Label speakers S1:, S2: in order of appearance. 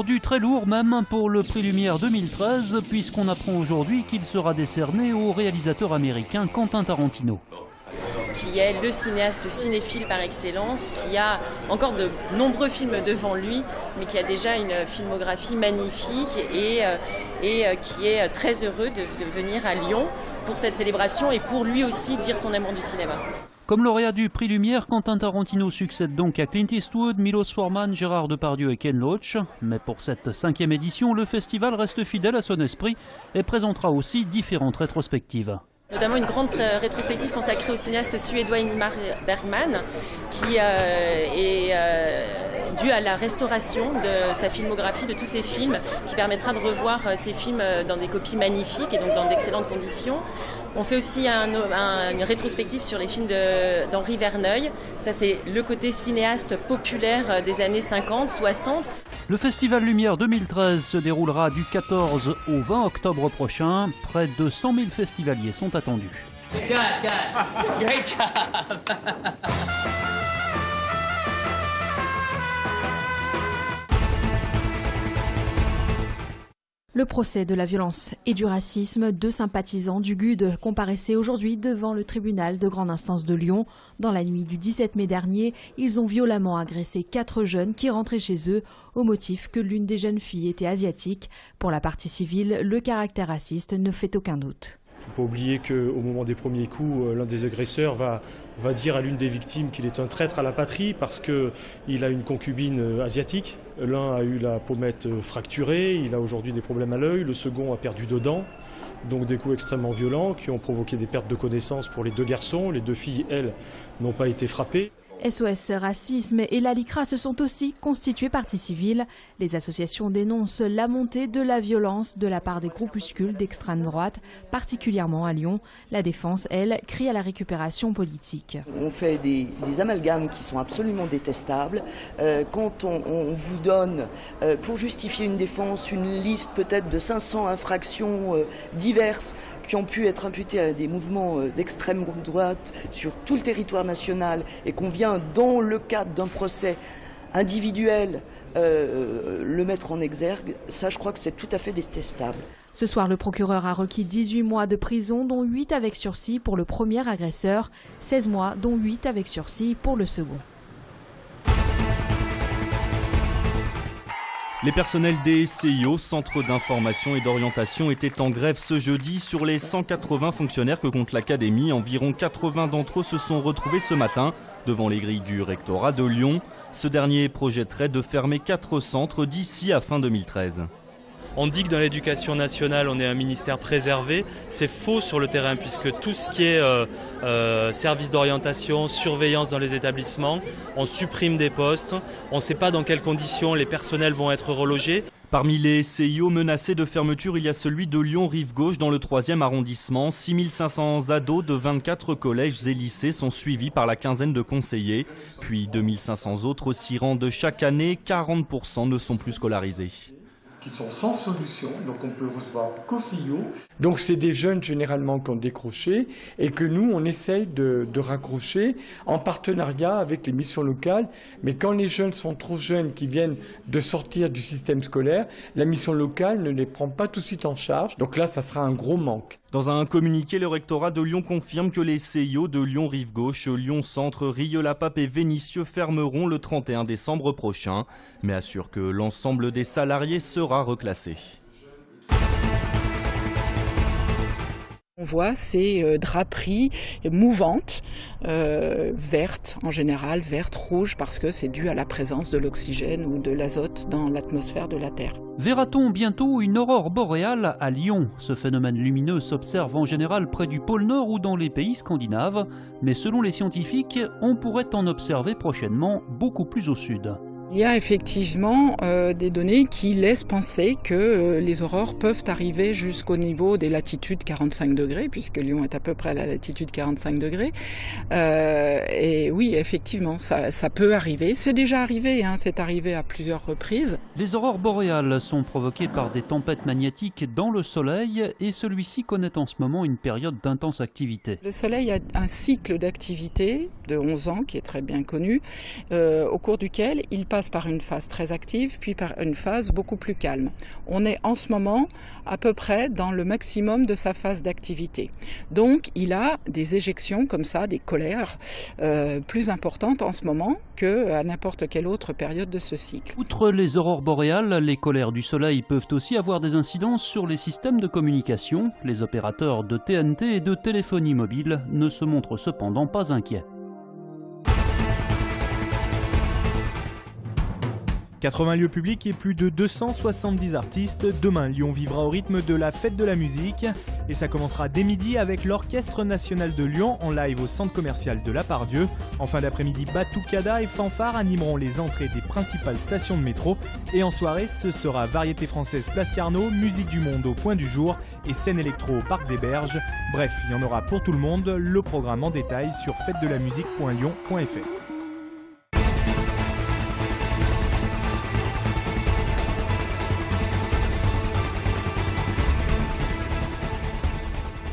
S1: tordu, très lourd même pour le prix Lumière 2013, puisqu'on apprend aujourd'hui qu'il sera décerné au réalisateur américain Quentin Tarantino.
S2: Qui est le cinéaste cinéphile par excellence, qui a encore de nombreux films devant lui, mais qui a déjà une filmographie magnifique et qui est très heureux de venir à Lyon pour cette célébration et pour lui aussi dire son amour du cinéma.
S1: Comme lauréat du prix Lumière, Quentin Tarantino succède donc à Clint Eastwood, Milos Forman, Gérard Depardieu et Ken Loach. Mais pour cette 5e édition, le festival reste fidèle à son esprit et présentera aussi différentes rétrospectives.
S2: Notamment une grande rétrospective consacrée au cinéaste suédois Ingmar Bergman, qui est due à la restauration de sa filmographie, de tous ses films, qui permettra de revoir ses films dans des copies magnifiques et donc dans d'excellentes conditions. On fait aussi une rétrospective sur les films d'Henri Verneuil. Ça, c'est le côté cinéaste populaire des années 50, 60.
S1: Le Festival Lumière 2013 se déroulera du 14 au 20 octobre prochain. Près de 100 000 festivaliers sont attendus.
S3: Great job.
S4: Le procès de la violence et du racisme, 2 sympathisants du GUD comparaissaient aujourd'hui devant le tribunal de grande instance de Lyon. Dans la nuit du 17 mai dernier, ils ont violemment agressé 4 jeunes qui rentraient chez eux au motif que l'une des jeunes filles était asiatique. Pour la partie civile, le caractère raciste ne fait aucun doute.
S5: Il ne faut pas oublier qu'au moment des premiers coups, l'un des agresseurs va dire à l'une des victimes qu'il est un traître à la patrie parce qu'il a une concubine asiatique. L'un a eu la pommette fracturée, il a aujourd'hui des problèmes à l'œil, le second a perdu 2 dents. Donc des coups extrêmement violents qui ont provoqué des pertes de connaissance pour les 2 garçons. Les 2 filles, elles, n'ont pas été frappées.
S4: SOS Racisme et la LICRA se sont aussi constituées partie civile. Les associations dénoncent la montée de la violence de la part des groupuscules d'extrême droite, particulièrement à Lyon. La défense, elle, crie à la récupération politique.
S6: On fait des amalgames qui sont absolument détestables. Quand on vous donne, pour justifier une défense, une liste peut-être de 500 infractions diverses qui ont pu être imputées à des mouvements d'extrême droite sur tout le territoire national et qu'on vient dans le cadre d'un procès individuel le mettre en exergue, ça je crois que c'est tout à fait détestable.
S4: Ce soir, le procureur a requis 18 mois de prison, dont 8 avec sursis pour le premier agresseur, 16 mois, dont 8 avec sursis pour le second.
S7: Les personnels des CIO, Centres d'information et d'orientation, étaient en grève ce jeudi. Sur les 180 fonctionnaires que compte l'académie, environ 80 d'entre eux se sont retrouvés ce matin devant les grilles du rectorat de Lyon. Ce dernier projetterait de fermer 4 centres d'ici à fin 2013.
S8: On dit que dans l'éducation nationale, on est un ministère préservé. C'est faux sur le terrain puisque tout ce qui est service d'orientation, surveillance dans les établissements, on supprime des postes. On ne sait pas dans quelles conditions les personnels vont être relogés.
S7: Parmi les CIO menacés de fermeture, il y a celui de Lyon-Rive-Gauche dans le 3e arrondissement. 6500 ados de 24 collèges et lycées sont suivis par la quinzaine de conseillers. Puis 2500 autres s'y rendent chaque année. 40% ne sont plus scolarisés.
S9: Qui sont sans solution, donc on peut recevoir qu'au CIO. Donc c'est des jeunes généralement qui ont décroché et que nous on essaye de raccrocher en partenariat avec les missions locales. Mais quand les jeunes sont trop jeunes, qui viennent de sortir du système scolaire, la mission locale ne les prend pas tout de suite en charge. Donc là ça sera un gros manque.
S7: Dans un communiqué, le rectorat de Lyon confirme que les CIO de Lyon-Rive-Gauche, Lyon-Centre, Rieux-la-Pape et Vénissieux fermeront le 31 décembre prochain, mais assure que l'ensemble des salariés sera reclassé.
S10: On voit ces draperies mouvantes, vertes en général, vertes, rouges, parce que c'est dû à la présence de l'oxygène ou de l'azote dans l'atmosphère de la Terre.
S1: Verra-t-on bientôt une aurore boréale à Lyon? Ce phénomène lumineux s'observe en général près du pôle Nord ou dans les pays scandinaves, mais selon les scientifiques, on pourrait en observer prochainement beaucoup plus au sud.
S10: Il y a effectivement des données qui laissent penser que les aurores peuvent arriver jusqu'au niveau des latitudes 45 degrés, puisque Lyon est à peu près à la latitude 45 degrés. Et oui, effectivement, ça peut arriver. C'est déjà arrivé, hein, c'est arrivé à plusieurs reprises.
S1: Les aurores boréales sont provoquées par des tempêtes magnétiques dans le Soleil et celui-ci connaît en ce moment une période d'intense activité.
S10: Le Soleil a un cycle d'activité de 11 ans qui est très bien connu, au cours duquel il passe passe par une phase très active, puis par une phase beaucoup plus calme. On est en ce moment à peu près dans le maximum de sa phase d'activité. Donc il a des éjections comme ça, des colères plus importantes en ce moment qu'à n'importe quelle autre période de ce cycle.
S1: Outre les aurores boréales, les colères du soleil peuvent aussi avoir des incidences sur les systèmes de communication. Les opérateurs de TNT et de téléphonie mobile ne se montrent cependant pas inquiets.
S11: 80 lieux publics et plus de 270 artistes. Demain, Lyon vivra au rythme de la fête de la musique. Et ça commencera dès midi avec l'Orchestre National de Lyon en live au centre commercial de la Part-Dieu. En fin d'après-midi, batucada et fanfare animeront les entrées des principales stations de métro. Et en soirée, ce sera variété française Place Carnot, musique du monde au Point du Jour et scène électro au Parc des Berges. Bref, il y en aura pour tout le monde. Le programme en détail sur fêtedelamusique.lyon.fr.